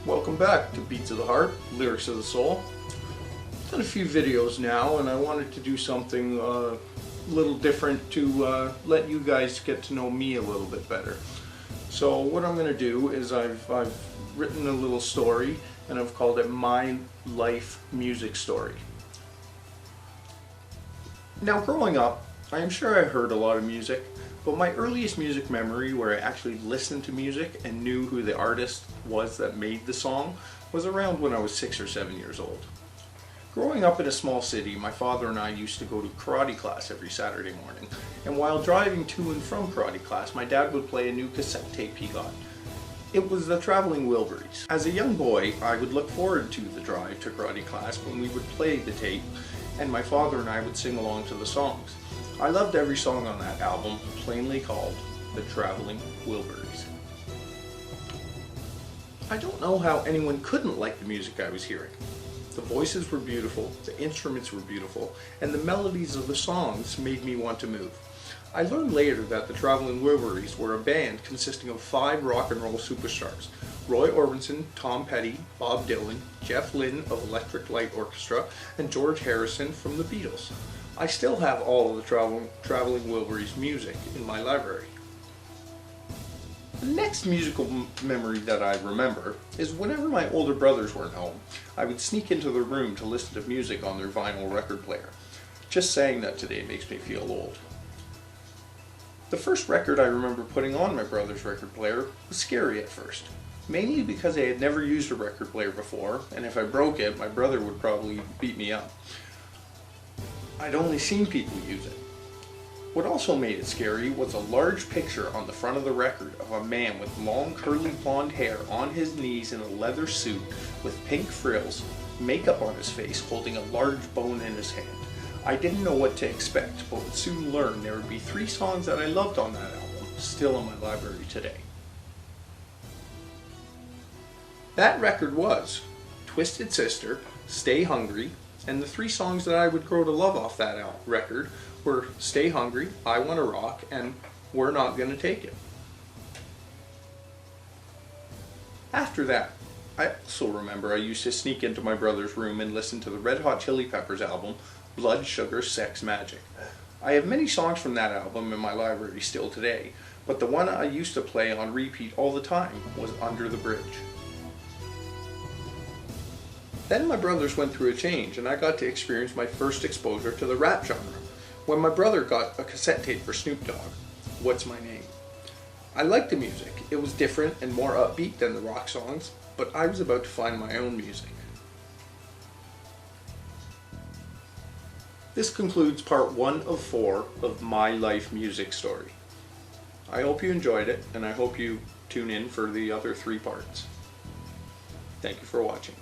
Welcome back to Beats of the Heart, Lyrics of the Soul. I've done a few videos now and I wanted to do something a little different to let you guys get to know me a little bit better. So what I'm going to do is I've written a little story and I've called it My Life Music Story. Now growing up, I am sure I heard a lot of music, but my earliest music memory where I actually listened to music and knew who the artist was that made the song was around when I was 6 or 7 years old. Growing up in a small city, my father and I used to go to karate class every Saturday morning, and while driving to and from karate class, my dad would play a new cassette tape he got. It was the Traveling Wilburys. As a young boy, I would look forward to the drive to karate class when we would play the tape, and my father and I would sing along to the songs. I loved every song on that album, plainly called The Traveling Wilburys. I don't know how anyone couldn't like the music I was hearing. The voices were beautiful, the instruments were beautiful, and the melodies of the songs made me want to move. I learned later that the Traveling Wilburys were a band consisting of 5 rock and roll superstars: Roy Orbison, Tom Petty, Bob Dylan, Jeff Lynne of Electric Light Orchestra, and George Harrison from the Beatles. I still have all of the Traveling Wilburys music in my library. The next musical memory that I remember is whenever my older brothers weren't home, I would sneak into their room to listen to music on their vinyl record player. Just saying that today makes me feel old. The first record I remember putting on my brother's record player was scary at first, mainly because I had never used a record player before, and if I broke it, my brother would probably beat me up. I'd only seen people use it. What also made it scary was a large picture on the front of the record of a man with long curly blonde hair on his knees in a leather suit with pink frills, makeup on his face, holding a large bone in his hand. I didn't know what to expect, but would soon learn there would be 3 songs that I loved on that album, still in my library today. That record was Twisted Sister, Stay Hungry, and the 3 songs that I would grow to love off that record were Stay Hungry, I Wanna Rock, and We're Not Gonna Take It. After that, I also remember I used to sneak into my brother's room and listen to the Red Hot Chili Peppers album, Blood, Sugar, Sex, Magic. I have many songs from that album in my library still today, but the one I used to play on repeat all the time was Under the Bridge. Then my brothers went through a change and I got to experience my first exposure to the rap genre when my brother got a cassette tape for Snoop Dogg, What's My Name. I liked the music. It was different and more upbeat than the rock songs, but I was about to find my own music. This concludes part 1 of 4 of My Life Music Story. I hope you enjoyed it and I hope you tune in for the other 3 parts. Thank you for watching.